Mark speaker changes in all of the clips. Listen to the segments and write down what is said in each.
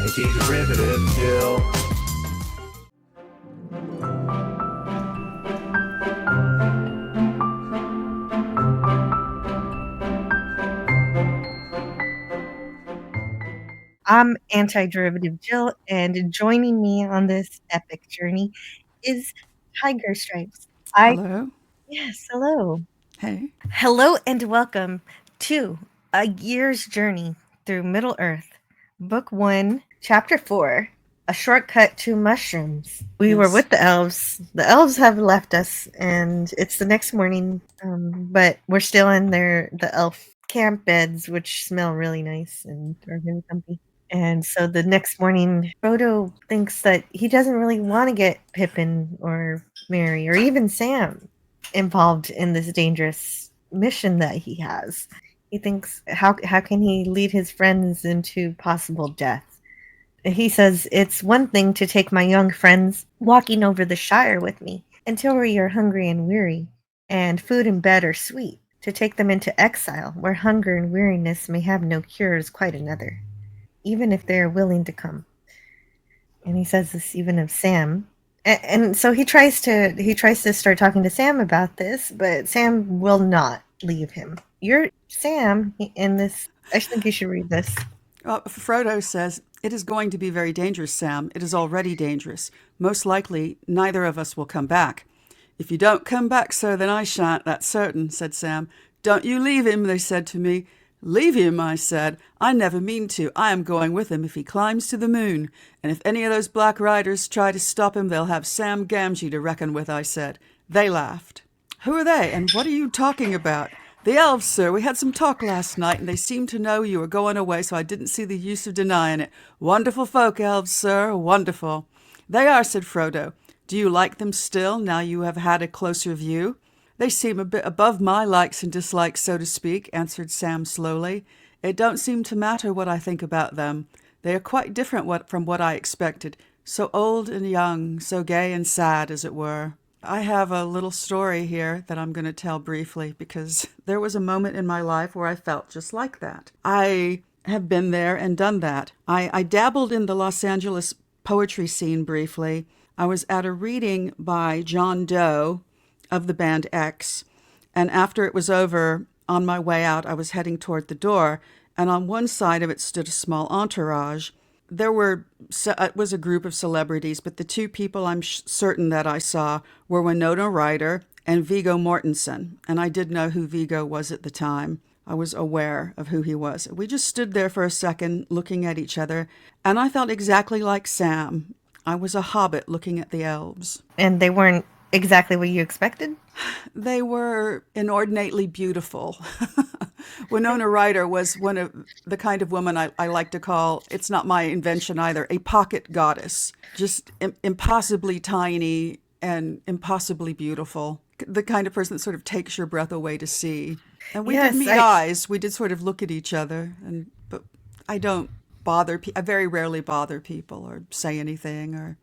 Speaker 1: Anti-derivative Jill.
Speaker 2: I'm anti-derivative Jill, and joining me on this epic journey is Tygerstripes. I
Speaker 3: Hello.
Speaker 2: Yes, hello.
Speaker 3: Hey.
Speaker 2: Hello and welcome to A Year's Journey Through Middle-earth, Book 1, Chapter 4, A Shortcut to Mushrooms. We were
Speaker 3: Yes.
Speaker 2: with the elves. The elves have left us, and it's the next morning, but we're still in the elf camp beds, which smell really nice and are really comfy. And so the next morning, Frodo thinks that he doesn't really want to get Pippin or Merry or even Sam involved in this dangerous mission that he has. He thinks, how can he lead his friends into possible death? He says, it's one thing to take my young friends walking over the Shire with me until we are hungry and weary, and food and bed are sweet. To take them into exile, where hunger and weariness may have no cure, is quite another, even if they are willing to come. And he says this even of Sam. And so he tries to start talking to Sam about this, but Sam will not leave him. You're Sam in this. I think you should read this.
Speaker 3: Frodo says, "It is going to be very dangerous, Sam. It is already dangerous. Most likely, neither of us will come back." "If you don't come back, sir, then I shan't, that's certain," said Sam. "Don't you leave him," they said to me. "Leave him," I said. "I never mean to. I am going with him if he climbs to the moon. And if any of those black riders try to stop him, they'll have Sam Gamgee to reckon with," I said. They laughed. "Who are they, and what are you talking about?" "The elves, sir. We had some talk last night, and they seemed to know you were going away, so I didn't see the use of denying it. Wonderful folk, elves, sir, wonderful." "They are," said Frodo. "Do you like them still, now you have had a closer view?" "They seem a bit above my likes and dislikes, so to speak," answered Sam slowly. "It don't seem to matter what I think about them. They are quite different from what I expected. So old and young, so gay and sad, as it were. I have a little story here that I'm going to tell briefly because there was a moment in my life where I felt just like that. I have been there and done that. I dabbled in the Los Angeles poetry scene briefly. I was at a reading by John Doe of the band X, and after it was over, on my way out, I was heading toward the door, and on one side of it stood a small entourage. It was a group of celebrities, but the two people I'm certain that I saw were Winona Ryder and Viggo Mortensen, and I did know who Viggo was at the time. I was aware of who he was. We just stood there for a second, looking at each other, and I felt exactly like Sam. I was a hobbit looking at the elves.
Speaker 2: And they weren't exactly what you expected.
Speaker 3: They were inordinately beautiful. Winona Ryder was one of the kind of woman I like to call, it's not my invention either, a pocket goddess. Just impossibly tiny and impossibly beautiful. The kind of person that sort of takes your breath away to see. And we did
Speaker 2: Yes,
Speaker 3: meet eyes. We did sort of look at each other. But I don't bother. I very rarely bother people or say anything or,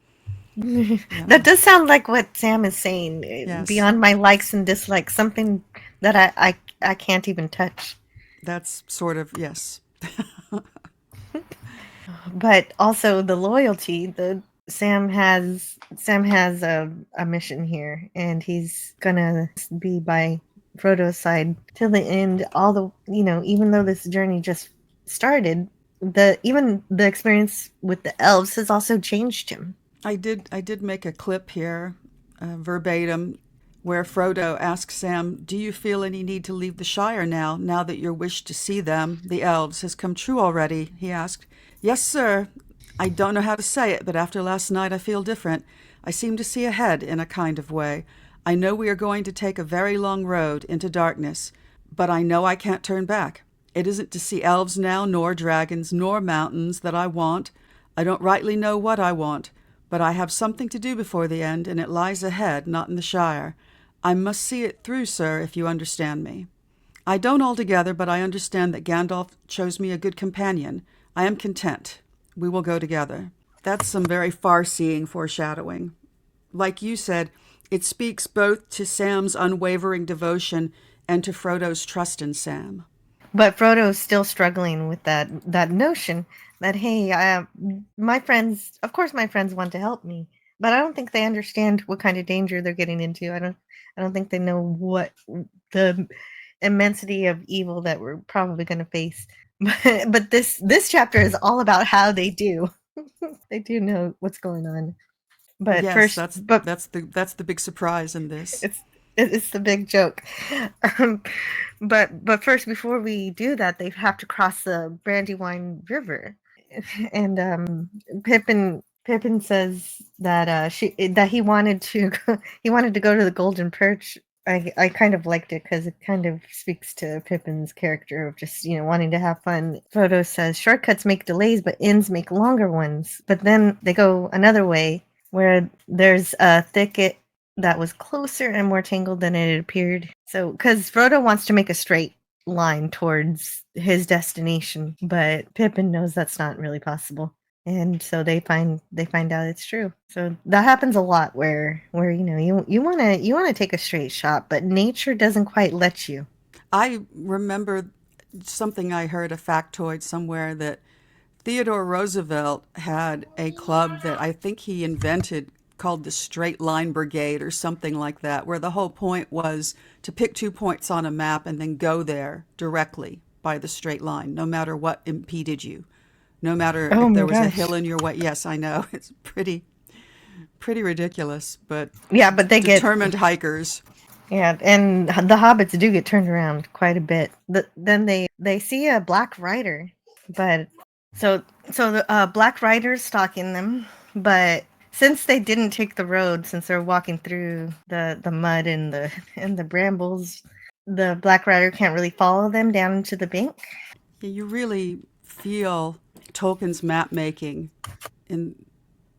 Speaker 2: that does sound like what Sam is saying.
Speaker 3: yes,
Speaker 2: Beyond my likes and dislikes, something that I can't even touch.
Speaker 3: that's sort of, yes.
Speaker 2: But also the loyalty. The Sam has a mission here, and he's gonna be by Frodo's side till the end. All the even though this journey just started, even the experience with the elves has also changed him.
Speaker 3: I did make a clip here, verbatim, where Frodo asks Sam, "Do you feel any need to leave the Shire now that your wish to see them, the elves, has come true already?" he asked. "Yes, sir. I don't know how to say it, but after last night I feel different. I seem to see ahead in a kind of way. I know we are going to take a very long road into darkness, but I know I can't turn back. It isn't to see elves now, nor dragons, nor mountains that I want. I don't rightly know what I want, but I have something to do before the end, and it lies ahead, not in the Shire. I must see it through, sir, if you understand me. I don't altogether, but I understand that Gandalf chose me a good companion. I am content. We will go together." That's some very far-seeing foreshadowing. Like you said, it speaks both to Sam's unwavering devotion and to Frodo's trust in Sam.
Speaker 2: But Frodo's still struggling with that notion that, hey, my friends, of course, my friends want to help me, but I don't think they understand what kind of danger they're getting into. I don't think they know what the immensity of evil that we're probably going to face. But this chapter is all about how they do. They do know what's going on. But
Speaker 3: Yes,
Speaker 2: first, but
Speaker 3: that's the big surprise in this.
Speaker 2: it's the big joke. Um, but first, before we do that, they have to cross the Brandywine River, and Pippin says that he wanted to he wanted to go to the Golden Perch. I kind of liked it because it kind of speaks to Pippin's character of just, wanting to have fun. Frodo says shortcuts make delays, but inns make longer ones. But then they go another way where there's a thicket that was closer and more tangled than it appeared. So, because Frodo wants to make a straight line towards his destination, but Pippin knows that's not really possible. And so they find out it's true. So that happens a lot where you wanna take a straight shot, but nature doesn't quite let you.
Speaker 3: I remember something I heard, a factoid somewhere, that Theodore Roosevelt had a club that I think he invented called the Straight Line Brigade or something like that, where the whole point was to pick 2 points on a map and then go there directly by the straight line, no matter what impeded you, no matter
Speaker 2: Oh
Speaker 3: if
Speaker 2: my
Speaker 3: there was a
Speaker 2: gosh.
Speaker 3: hill in your way. Yes, I know. It's pretty ridiculous, but
Speaker 2: Yeah, but they get
Speaker 3: determined hikers.
Speaker 2: Yeah, and the hobbits do get turned around quite a bit. Then they see a black rider, but so the black rider's stalking them, but since they didn't take the road, since they're walking through the mud and the and the brambles, the black rider can't really follow them down into the bank.
Speaker 3: Yeah, you really feel Tolkien's map making in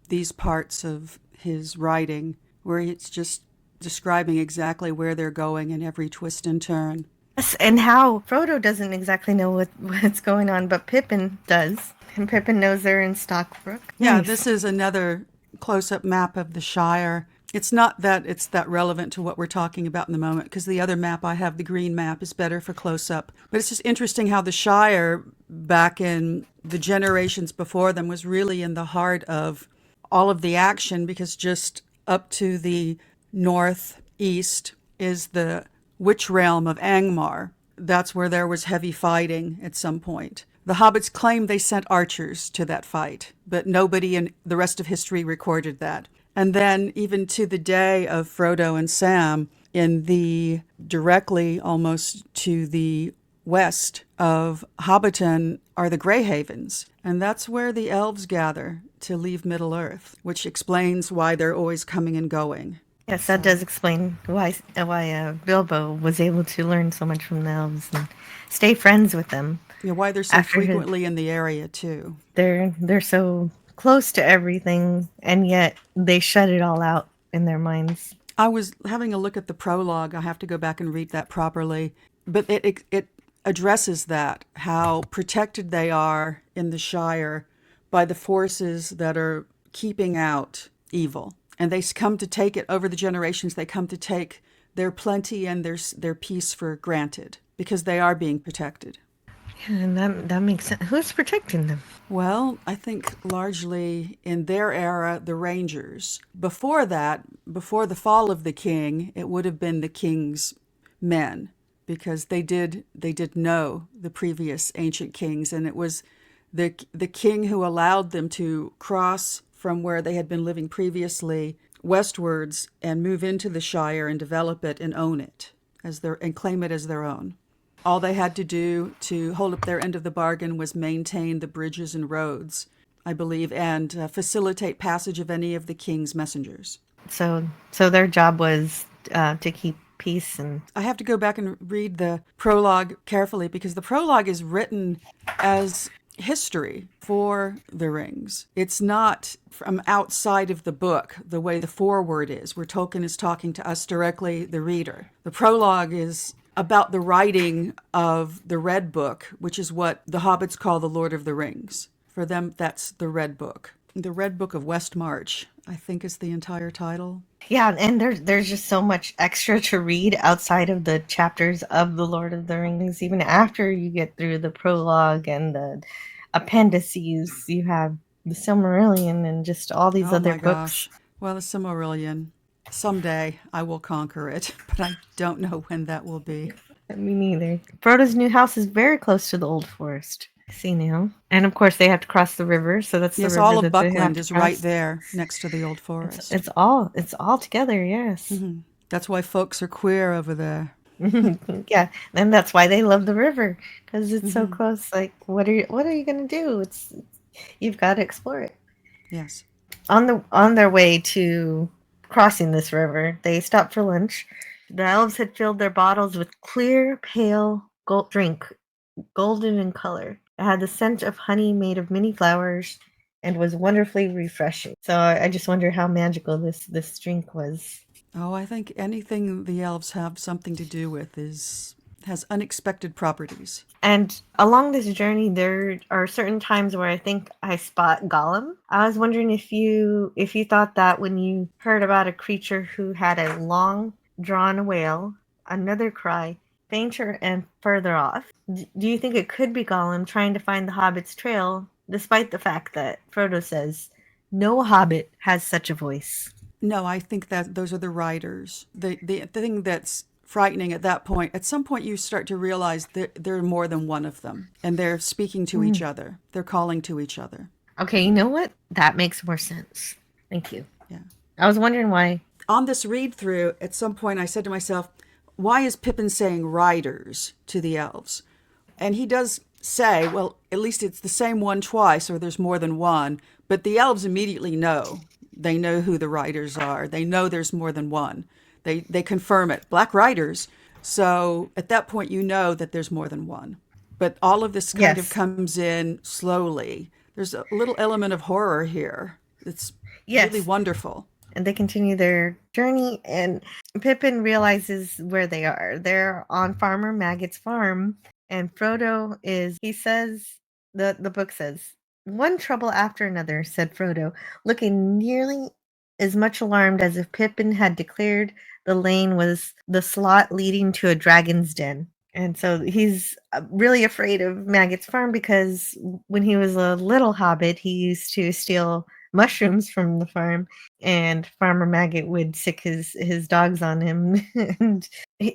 Speaker 3: these parts of his writing, where it's just describing exactly where they're going in every twist and turn.
Speaker 2: Yes, and how Frodo doesn't exactly know what's going on, but Pippin does, and Pippin knows they're in Stockbrook.
Speaker 3: Yeah,
Speaker 2: Nice.
Speaker 3: this is another close-up map of the Shire. It's not that it's that relevant to what we're talking about in the moment, because the other map I have, the green map, is better for close-up. But it's just interesting how the Shire, back in the generations before them, was really in the heart of all of the action, because just up to the northeast is the witch realm of Angmar. That's where there was heavy fighting at some point. The hobbits claim they sent archers to that fight, but nobody in the rest of history recorded that. And then, even to the day of Frodo and Sam, in the directly almost to the west of Hobbiton are the Greyhavens, and that's where the elves gather to leave Middle Earth, which explains why they're always coming and going.
Speaker 2: Yes, that does explain why Bilbo was able to learn so much from the elves and stay friends with them.
Speaker 3: Yeah, why they're so
Speaker 2: After his-
Speaker 3: frequently in the area too.
Speaker 2: They're so close to everything, and yet they shut it all out in their minds.
Speaker 3: I was having a look at the prologue. I have to go back and read that properly. But it addresses that, how protected they are in the Shire by the forces that are keeping out evil. And they come to take it over the generations. They come to take their plenty and their peace for granted because they are being protected.
Speaker 2: Yeah, and that makes sense. Who's protecting them?
Speaker 3: Well, I think largely in their era, the Rangers. Before that, before the fall of the king, it would have been the king's men, because they did know the previous ancient kings, and it was the king who allowed them to cross from where they had been living previously westwards and move into the Shire and develop it and own it and claim it as their own. All they had to do to hold up their end of the bargain was maintain the bridges and roads, I believe, and facilitate passage of any of the king's messengers.
Speaker 2: So their job was to keep peace. And
Speaker 3: I have to go back and read the prologue carefully, because the prologue is written as history for the rings. It's not from outside of the book the way the foreword is, where Tolkien is talking to us directly, the reader. The prologue is about the writing of the Red Book, which is what the hobbits call the Lord of the Rings. For them, that's the Red Book. The Red Book of Westmarch, I think, is the entire title.
Speaker 2: yeah, and there's just so much extra to read outside of the chapters of the Lord of the Rings, even after you get through the prologue and appendices. You have the Silmarillion and just all these
Speaker 3: Oh
Speaker 2: other
Speaker 3: my
Speaker 2: books.
Speaker 3: gosh. Well, the Silmarillion. Someday I will conquer it, but I don't know when that will be.
Speaker 2: Me neither. Frodo's new house is very close to the Old Forest. I see now. And of course, they have to cross the river, so that's the
Speaker 3: Yes,
Speaker 2: river
Speaker 3: all of
Speaker 2: that they have
Speaker 3: Buckland
Speaker 2: to
Speaker 3: is right
Speaker 2: cross.
Speaker 3: there next to the Old
Speaker 2: It's
Speaker 3: Forest.
Speaker 2: it's all together. Yes.
Speaker 3: That's why folks are queer over there.
Speaker 2: Yeah, and that's why they love the river because it's so close. Like, what are you gonna do? You've got to explore it.
Speaker 3: Yes.
Speaker 2: On their way to crossing this river, they stopped for lunch. The elves had filled their bottles with clear, pale gold drink, golden in color. It had the scent of honey made of many flowers and was wonderfully refreshing. So I just wonder how magical this drink was.
Speaker 3: Oh, I think anything the elves have something to do with has unexpected properties.
Speaker 2: And along this journey, there are certain times where I think I spot Gollum. I was wondering if you thought that when you heard about a creature who had a long drawn wail, another cry, fainter and further off. Do you think it could be Gollum trying to find the Hobbit's trail, despite the fact that Frodo says no Hobbit has such a voice?
Speaker 3: No, I think that those are the writers. The thing that's frightening at that point, at some point you start to realize that there are more than one of them, and they're speaking to each other. They're calling to each other.
Speaker 2: Okay, you know what? That makes more sense. Thank you.
Speaker 3: Yeah.
Speaker 2: I was wondering why.
Speaker 3: On this read through, at some point I said to myself, why is Pippin saying riders to the elves? And he does say, well, at least it's the same one twice, or there's more than one, but the elves immediately know. They know who the riders are. They know there's more than one. They confirm it. Black riders. So at that point, you know that there's more than one. But all of this kind of
Speaker 2: Yes.
Speaker 3: comes in slowly. There's a little element of horror here. It's really
Speaker 2: Yes.
Speaker 3: wonderful.
Speaker 2: And they continue their journey, and Pippin realizes where they are. They're on Farmer Maggot's farm, and Frodo he says, the book says, one trouble after another, said Frodo, looking nearly as much alarmed as if Pippin had declared the lane was the slot leading to a dragon's den. And so he's really afraid of Maggot's farm because when he was a little hobbit, he used to steal mushrooms from the farm, and Farmer Maggot would sick his dogs on him and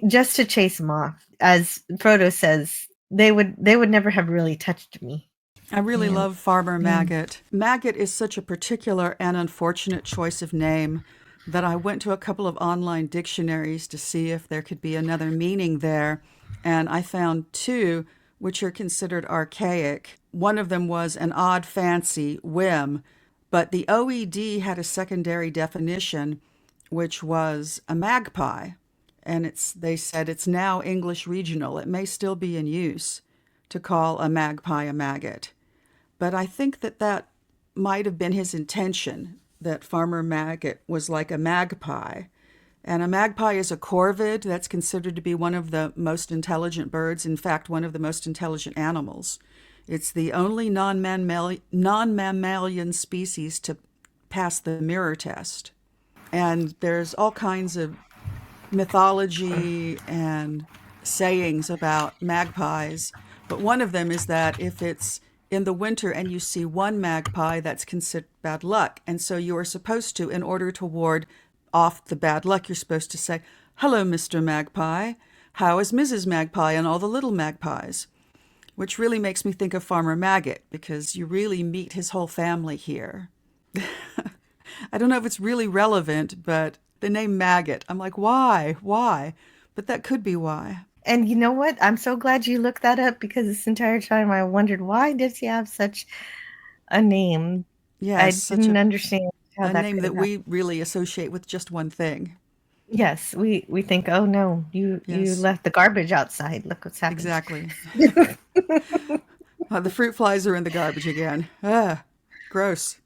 Speaker 2: just to chase him off. As Frodo says, they would never have really touched me.
Speaker 3: I really
Speaker 2: And
Speaker 3: love Farmer Maggot. Maggot is such a particular and unfortunate choice of name that I went to a couple of online dictionaries to see if there could be another meaning there. And I found two which are considered archaic. One of them was an odd fancy, whim, but the OED had a secondary definition, which was a magpie. And they said it's now English regional. It may still be in use to call a magpie a maggot. But I think that might have been his intention, that Farmer Maggot was like a magpie. And a magpie is a corvid that's considered to be one of the most intelligent birds, in fact, one of the most intelligent animals. It's the only non-mammalian species to pass the mirror test. And there's all kinds of mythology and sayings about magpies, but one of them is that if it's in the winter and you see one magpie, that's considered bad luck. And so you are supposed to, in order to ward off the bad luck, you're supposed to say, hello, Mr. Magpie. How is Mrs. Magpie and all the little magpies? Which really makes me think of Farmer Maggot, because you really meet his whole family here. I don't know if it's really relevant, but the name Maggot, I'm like, why? Why? But that could be why.
Speaker 2: And you know what? I'm so glad you looked that up, because this entire time I wondered, why does he have such a name? I
Speaker 3: Yes, such
Speaker 2: didn't understand how
Speaker 3: a
Speaker 2: that
Speaker 3: name
Speaker 2: could
Speaker 3: that
Speaker 2: have happened.
Speaker 3: we really associate with just one thing.
Speaker 2: Yes, we think, oh no, you
Speaker 3: Yes,
Speaker 2: left the garbage outside. Look what's happened.
Speaker 3: exactly. The fruit flies are in the garbage again. Gross.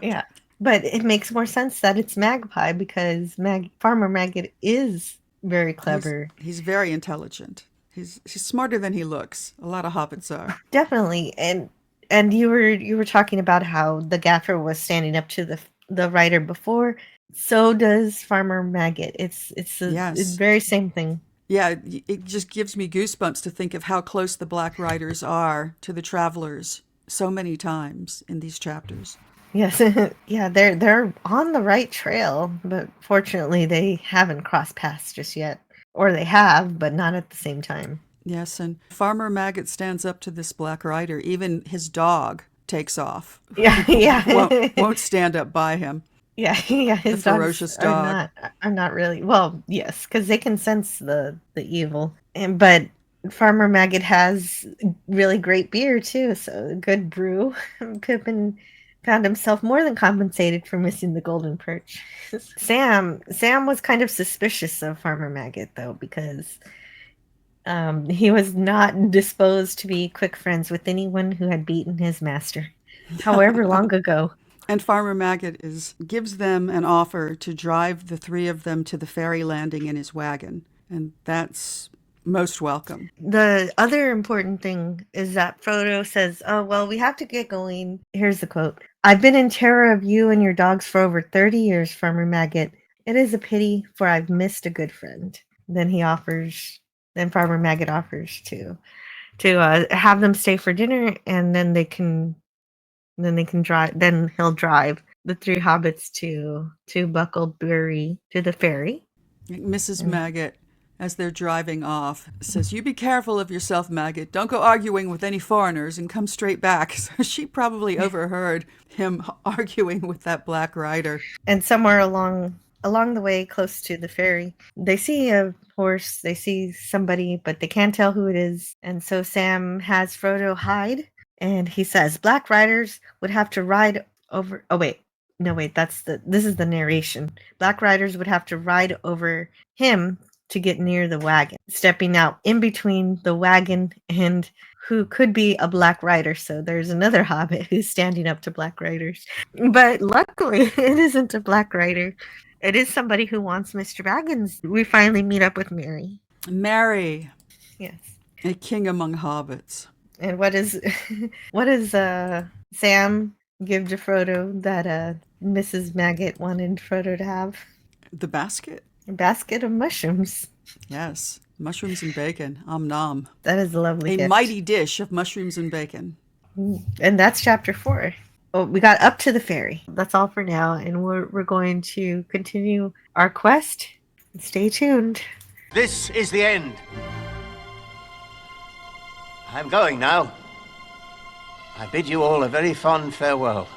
Speaker 2: Yeah, but it makes more sense that it's Magpie, because Farmer Maggot is very clever.
Speaker 3: He's very intelligent. He's smarter than he looks. A lot of hobbits are.
Speaker 2: Definitely. And you were talking about how the gaffer was standing up to the writer before. So does Farmer Maggot. It's the
Speaker 3: Yes.
Speaker 2: very same thing.
Speaker 3: Yeah, it just gives me goosebumps to think of how close the Black Riders are to the travelers so many times in these chapters.
Speaker 2: Yes, yeah, they're on the right trail, but fortunately they haven't crossed paths just yet. Or they have, but not at the same time.
Speaker 3: Yes, and Farmer Maggot stands up to this Black Rider. Even his dog takes off.
Speaker 2: Yeah, yeah.
Speaker 3: won't stand up by him.
Speaker 2: Yeah, yeah, his
Speaker 3: The
Speaker 2: dogs
Speaker 3: ferocious dog.
Speaker 2: are not really well, yes, because they can sense the evil. But Farmer Maggot has really great beer too, so a good brew. Pippin found himself more than compensated for missing the golden perch. Sam was kind of suspicious of Farmer Maggot though, because he was not disposed to be quick friends with anyone who had beaten his master, however long ago.
Speaker 3: And Farmer Maggot gives them an offer to drive the three of them to the ferry landing in his wagon. And that's most welcome.
Speaker 2: The other important thing is that Frodo says, "Oh, well, we have to get going." Here's the quote. "I've been in terror of you and your dogs for over 30 years, Farmer Maggot. It is a pity, for I've missed a good friend." Then Farmer Maggot offers to have them stay for dinner, and then he'll drive the three hobbits to Bucklebury, to the ferry.
Speaker 3: Mrs. Maggot, as they're driving off, says, "You be careful of yourself, Maggot. Don't go arguing with any foreigners and come straight back." So she probably overheard him arguing with that Black Rider.
Speaker 2: And somewhere along the way, close to the ferry, they see a horse, they see somebody, but they can't tell who it is. And so Sam has Frodo hide, and he says, "Black riders would have to ride over." Oh wait, no wait, this is the narration. "Black riders would have to ride over him to get near the wagon, stepping out in between the wagon and who could be a Black Rider." So there's another hobbit who's standing up to Black Riders. But luckily, it isn't a Black Rider. It is somebody who wants Mr. Baggins. We finally meet up with Mary.
Speaker 3: Mary.
Speaker 2: Yes.
Speaker 3: A king among hobbits.
Speaker 2: And what does Sam give to Frodo that Mrs. Maggot wanted Frodo to have?
Speaker 3: The basket.
Speaker 2: A basket of mushrooms.
Speaker 3: Yes. Mushrooms and bacon. Om nom.
Speaker 2: That is a lovely gift.
Speaker 3: Mighty dish of mushrooms and bacon.
Speaker 2: And that's chapter 4. Well, we got up to the ferry. That's all for now, and we're going to continue our quest. Stay tuned.
Speaker 4: This is the end. I'm going now. I bid you all a very fond farewell.